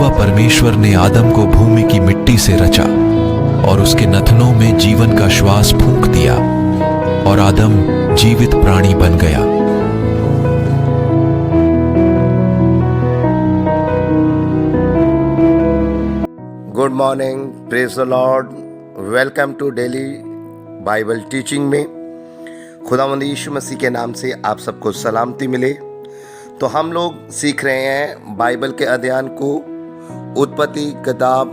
यहोवा परमेश्वर ने आदम को भूमि की मिट्टी से रचा और उसके नथनों में जीवन का श्वास फूंक दिया और आदम जीवित प्राणी बन गया। Good morning, praise the Lord, welcome to daily Bible teaching में। खुदावंद यीशु मसीह के नाम से आप सबको सलामती मिले। तो हम लोग सीख रहे हैं बाइबल के अध्ययन को। उत्पत्ति किताब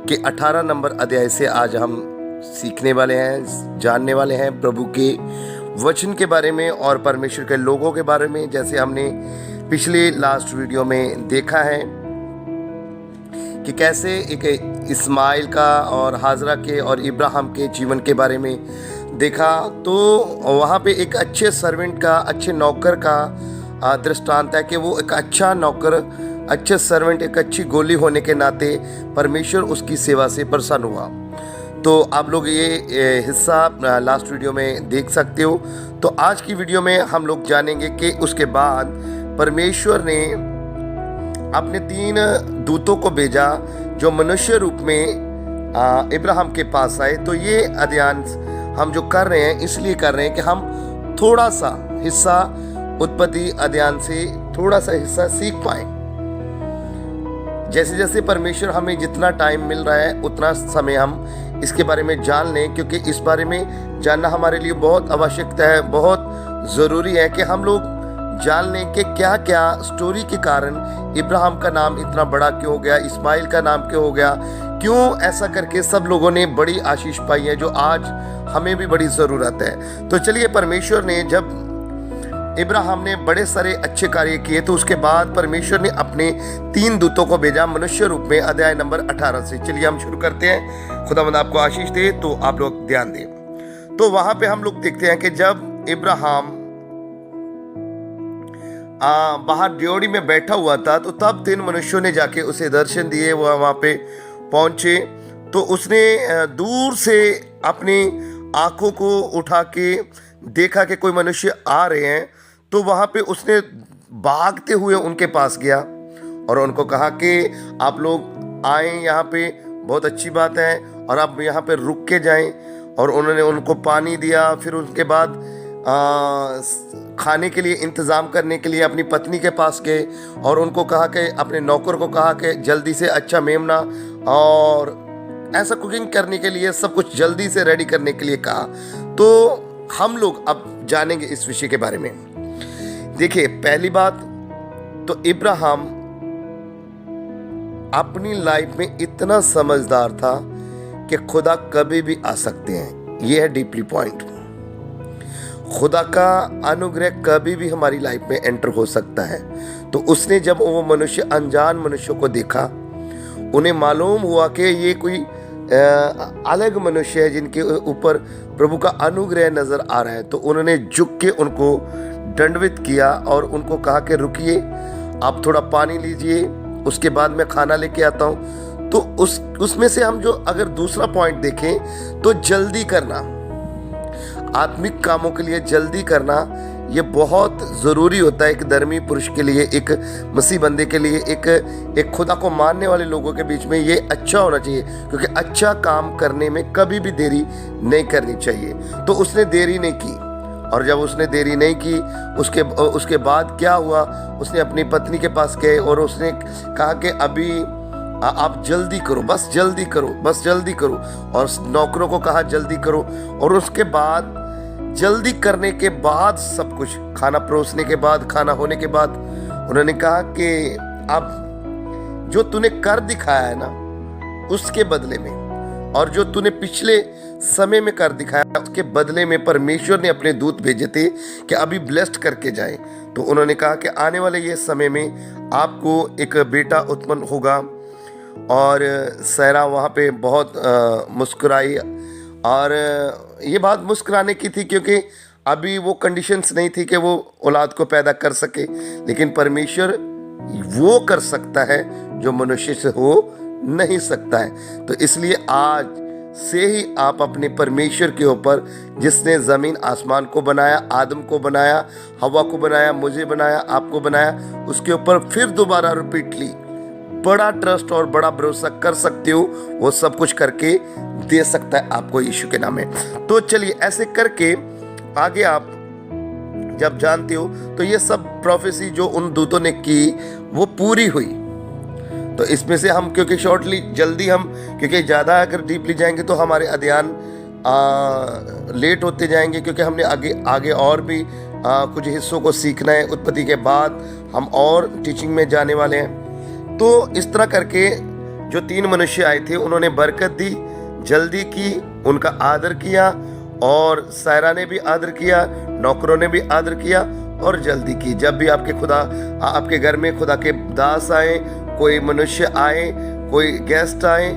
के 18 नंबर अध्याय से आज हम सीखने वाले हैं, जानने वाले हैं प्रभु के वचन के बारे में और परमेश्वर के लोगों के बारे में। जैसे हमने पिछले लास्ट वीडियो में देखा है कि कैसे एक इस्माइल का और हाजरा के और इब्राहिम के जीवन के बारे में देखा, तो वहाँ पे एक अच्छे सर्वेंट का, अच्छे नौकर का दृष्टांत है कि वो एक अच्छा नौकर, अच्छे सर्वेंट, एक अच्छी गोली होने के नाते परमेश्वर उसकी सेवा से प्रसन्न हुआ। तो आप लोग ये हिस्सा लास्ट वीडियो में देख सकते हो। तो आज की वीडियो में हम लोग जानेंगे कि उसके बाद परमेश्वर ने अपने 3 दूतों को भेजा जो मनुष्य रूप में इब्राहिम के पास आए। तो ये अध्ययन हम जो कर रहे हैं इसलिए कर रहे हैं कि हम थोड़ा सा हिस्सा उत्पत्ति अध्ययन से थोड़ा सा हिस्सा सीख पाएं। जैसे जैसे परमेश्वर हमें जितना टाइम मिल रहा है उतना समय हम इसके बारे में जान लें, क्योंकि इस बारे में जानना हमारे लिए बहुत आवश्यकता है, बहुत ज़रूरी है कि हम लोग जान लें कि क्या क्या स्टोरी के कारण इब्राहिम का नाम इतना बड़ा क्यों हो गया, इस्माइल का नाम क्यों हो गया, क्यों ऐसा करके सब लोगों ने बड़ी आशीष पाई है जो आज हमें भी बड़ी ज़रूरत है। तो चलिए, परमेश्वर ने जब इब्राहिम ने बड़े सारे अच्छे कार्य किए तो उसके बाद परमेश्वर ने अपने 3 दूतों को भेजा मनुष्य रूप में। अध्याय नंबर 18 से चलिए हम शुरू करते हैं। खुदावंद आपको आशीष दे। तो आप लोग ध्यान दें। तो वहां पे हम लोग देखते हैं कि जब इब्राहिम बाहर ड्योढ़ी में बैठा हुआ था तो तब 3 मनुष्यों ने जाके उसे दर्शन दिए। वो वहाँ पे पहुँचे तो उसने दूर से अपनी आंखों को उठा के देखा कि कोई मनुष्य आ रहे हैं। तो वहाँ पे उसने भागते हुए उनके पास गया और उनको कहा कि आप लोग आए यहाँ पे, बहुत अच्छी बात है, और आप यहाँ पे रुक के जाएं। और उन्होंने उनको पानी दिया। फिर उसके बाद खाने के लिए इंतज़ाम करने के लिए अपनी पत्नी के पास गए और उनको कहा कि अपने नौकर को कहा कि जल्दी से अच्छा मेमना और ऐसा कुकिंग करने के लिए सब कुछ जल्दी से रेडी करने के लिए कहा। तो हम लोग अब जानेंगे इस विषय के बारे में। देखिए, पहली बात तो इब्राहिम अपनी लाइफ में इतना समझदार था कि खुदा कभी भी आ सकते हैं। यह है डीपली पॉइंट। खुदा का अनुग्रह कभी भी हमारी लाइफ में एंटर हो सकता है। तो उसने जब वो मनुष्य, अनजान मनुष्यों को देखा, उन्हें मालूम हुआ कि ये कोई अलग मनुष्य है जिनके ऊपर प्रभु का अनुग्रह नजर आ रहा है। तो उन्होंने झुक के उनको दंडवत किया और उनको कहा कि रुकिए, आप थोड़ा पानी लीजिए, उसके बाद मैं खाना लेके आता हूँ। तो उसमें से हम जो अगर दूसरा पॉइंट देखें तो जल्दी करना, आत्मिक कामों के लिए जल्दी करना, ये बहुत ज़रूरी होता है एक धर्मी पुरुष के लिए, एक मसीह बंदे के लिए, एक खुदा को मानने वाले लोगों के बीच में ये अच्छा होना चाहिए, क्योंकि अच्छा काम करने में कभी भी देरी नहीं करनी चाहिए। तो उसने देरी नहीं की, और जब उसने देरी नहीं की उसके बाद क्या हुआ, उसने अपनी पत्नी के पास गए और उसने कहा कि अभी आप जल्दी करो, बस जल्दी करो, बस जल्दी करो, और नौकरों को कहा जल्दी करो। और उसके बाद जल्दी करने के बाद, सब कुछ खाना परोसने के बाद, खाना होने के बाद, उन्होंने कहा कि अब जो तूने कर दिखाया है ना उसके बदले में, और जो तूने पिछले समय में कर दिखाया उसके बदले में परमेश्वर ने अपने दूत भेजे थे कि अभी ब्लेस्ड करके जाएं। तो उन्होंने कहा कि आने वाले ये समय में आपको एक बेटा उत्पन्न होगा। और सैरा वहाँ पे बहुत मुस्कुराई, और ये बात मुस्कुराने की थी क्योंकि अभी वो कंडीशंस नहीं थी कि वो औलाद को पैदा कर सके, लेकिन परमेश्वर वो कर सकता है जो मनुष्य से हो नहीं सकता है। तो इसलिए आज से ही आप अपने परमेश्वर के ऊपर, जिसने ज़मीन आसमान को बनाया, आदम को बनाया, हवा को बनाया, मुझे बनाया, आपको बनाया, उसके ऊपर फिर दोबारा रिपीटली बड़ा ट्रस्ट और बड़ा भरोसा कर सकते हो। वो सब कुछ करके दे सकता है आपको यीशु के नाम में। तो चलिए ऐसे करके आगे आप जब जानते हो तो ये सब प्रोफेसी जो उन दूतों ने की वो पूरी हुई। तो इसमें से हम क्योंकि शॉर्टली जल्दी हम क्योंकि ज़्यादा अगर डीपली जाएंगे तो हमारे अध्ययन लेट होते जाएंगे, क्योंकि हमने आगे और भी कुछ हिस्सों को सीखना है। उत्पत्ति के बाद हम और टीचिंग में जाने वाले हैं। तो इस तरह करके जो 3 मनुष्य आए थे उन्होंने बरकत दी, जल्दी की, उनका आदर किया, और सायरा ने भी आदर किया, नौकरों ने भी आदर किया और जल्दी की। जब भी आपके घर में खुदा के दास आए, कोई मनुष्य आए, कोई गेस्ट आए,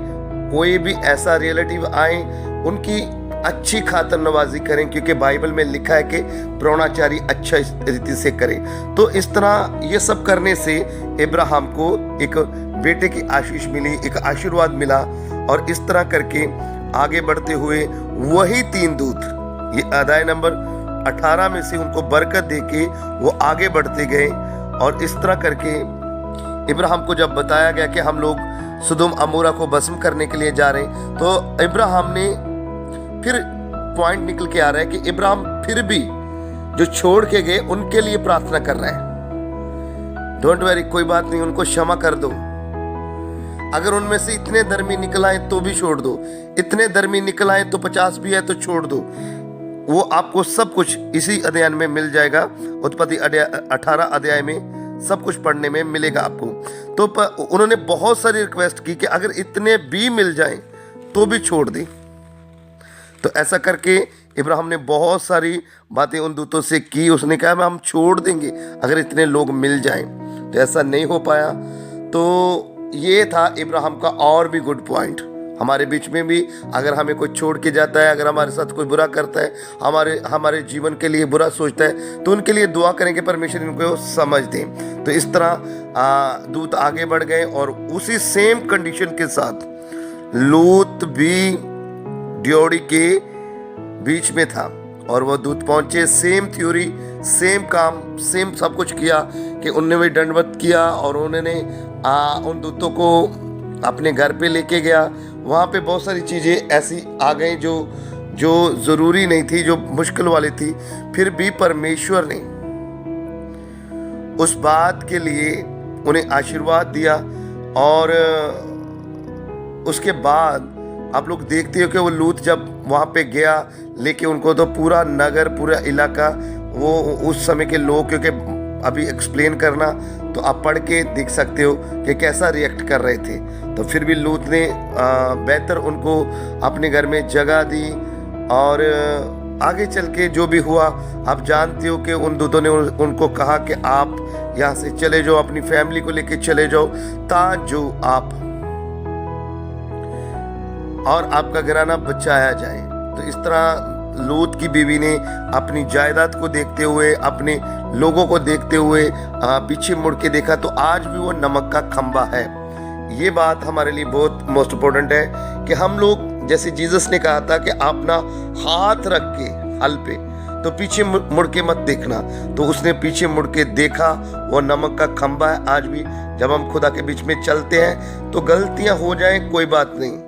कोई भी ऐसा रिलेटिव आए, उनकी अच्छी खातर नवाजी करें, क्योंकि बाइबल में लिखा है कि प्रौणाचारी अच्छा रीति से करें। तो इस तरह ये सब करने से इब्राहिम को एक बेटे की आशीष मिली, एक आशीर्वाद मिला, और इस तरह करके आगे बढ़ते हुए वही 3 दूत, ये अध्याय नंबर 18 में से उनको बरकत देके वो आगे बढ़ते गए। और इस तरह करके इब्राहिम को जब बताया गया कि हम लोग सुदुम अमोरा को भस्म करने के लिए जा रहे हैं, तो इब्राहिम ने फिर पॉइंट निकल के आ रहा है कि इब्राहिम फिर भी जो छोड़ के गए उनके लिए प्रार्थना कर रहा है। डोंट वरी, कोई बात नहीं, उनको क्षमा कर दो। अगर उनमें से इतने धर्मी निकल आए तो भी छोड़ दो, इतने धर्मी निकल आए तो 50 भी है तो छोड़ दो। वो आपको सब कुछ इसी अध्याय में मिल जाएगा। उत्पत्ति 18 अध्याय में सब कुछ पढ़ने में मिलेगा आपको। तो उन्होंने बहुत सारी रिक्वेस्ट की कि अगर इतने भी मिल जाएं तो भी छोड़ दी। तो ऐसा करके इब्राहिम ने बहुत सारी बातें उन दूतों से की। उसने कहा हम छोड़ देंगे अगर इतने लोग मिल जाएं। तो ऐसा नहीं हो पाया। तो ये था इब्राहिम का और भी गुड पॉइंट। हमारे बीच में भी अगर हमें कोई छोड़ के जाता है, अगर हमारे साथ कोई बुरा करता है, हमारे जीवन के लिए बुरा सोचता है, तो उनके लिए दुआ करें कि परमेश्वर इनको समझ दें। तो इस तरह दूत आगे बढ़ गए और उसी सेम कंडीशन के साथ लूत भी ड्योड़ी के बीच में था और वो दूत पहुंचे। सेम थ्योरी, सेम काम, सेम सब कुछ किया कि उन्होंने भी दंडवत किया और उन्होंने उन दूतों को अपने घर पे लेके गया। वहाँ पे बहुत सारी चीज़ें ऐसी आ गई जो ज़रूरी नहीं थी, जो मुश्किल वाली थी। फिर भी परमेश्वर ने उस बात के लिए उन्हें आशीर्वाद दिया। और उसके बाद आप लोग देखते हो कि वो लूत जब वहाँ पे गया लेके उनको, तो पूरा नगर, पूरा इलाका, वो उस समय के लोग, क्योंकि अभी एक्सप्लेन करना तो आप पढ़ के देख सकते हो कि कैसा रिएक्ट कर रहे थे। तो फिर भी लूत ने बेहतर उनको अपने घर में जगह दी। और आगे चल के जो भी हुआ आप जानते हो कि उन दूतों ने उनको कहा कि आप यहाँ से चले जाओ, अपनी फैमिली को लेके चले जाओ, ताजो आप और आपका घराना बचाया जाए। तो इस तरह लूत की बीवी ने अपनी जायदाद को देखते हुए, अपने लोगों को देखते हुए पीछे मुड़ के देखा, तो आज भी वो नमक का खंबा है। ये बात हमारे लिए बहुत मोस्ट इम्पोर्टेंट है कि हम लोग, जैसे जीसस ने कहा था कि आप ना हाथ रख के हल पे, तो पीछे मुड़ के मत देखना। तो उसने पीछे मुड़ के देखा, वो नमक का खंबा है। आज भी जब हम खुदा के बीच में चलते हैं तो गलतियां हो जाएं, कोई बात नहीं,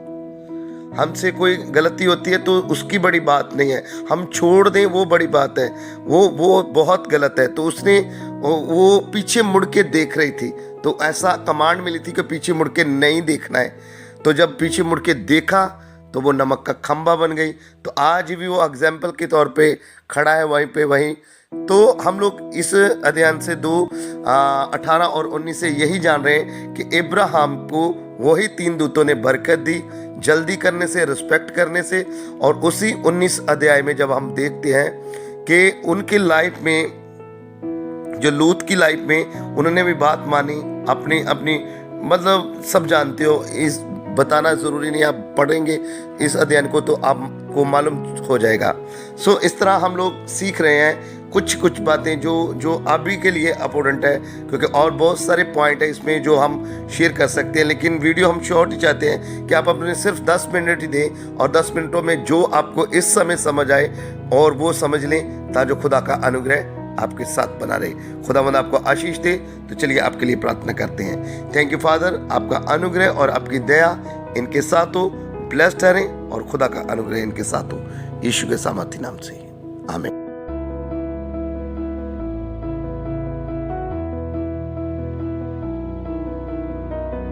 हमसे कोई गलती होती है तो उसकी बड़ी बात नहीं है, हम छोड़ दें वो बड़ी बात है, वो बहुत गलत है। तो उसने वो पीछे मुड़ के देख रही थी, तो ऐसा कमांड मिली थी कि पीछे मुड़ के नहीं देखना है। तो जब पीछे मुड़ के देखा तो वो नमक का खंबा बन गई। तो आज भी वो एग्जाम्पल के तौर पे खड़ा है वहीं। तो हम लोग इस अध्ययन से 18 और 19 से यही जान रहे हैं कि इब्राहिम को वही 3 दूतों ने बरकत दी, जल्दी करने से, रिस्पेक्ट करने से। और उसी 19 अध्याय में जब हम देखते हैं कि उनकी लाइफ में, जो लूत की लाइफ में, उन्होंने भी बात मानी, अपनी मतलब सब जानते हो, इस बताना ज़रूरी नहीं, आप पढ़ेंगे इस अध्ययन को तो आपको मालूम हो जाएगा। सो इस तरह हम लोग सीख रहे हैं कुछ कुछ बातें जो अभी के लिए अपोर्डेंट है, क्योंकि और बहुत सारे पॉइंट है इसमें जो हम शेयर कर सकते हैं, लेकिन वीडियो हम शॉर्ट ही चाहते हैं कि आप अपने सिर्फ 10 मिनट ही दें और 10 मिनटों में जो आपको इस समय समझ आए और वो समझ लें, ताकि खुदा का अनुग्रह आपके साथ बना रहे। खुदावंद आपको आशीष दे। तो चलिए आपके लिए प्रार्थना करते हैं। थैंक यू फादर, आपका अनुग्रह और आपकी दया इनके साथ हो, ब्लेस्ड ठहरें और खुदा का अनुग्रह इनके साथ हो, यीशु के सामर्थी नाम से, आमीन।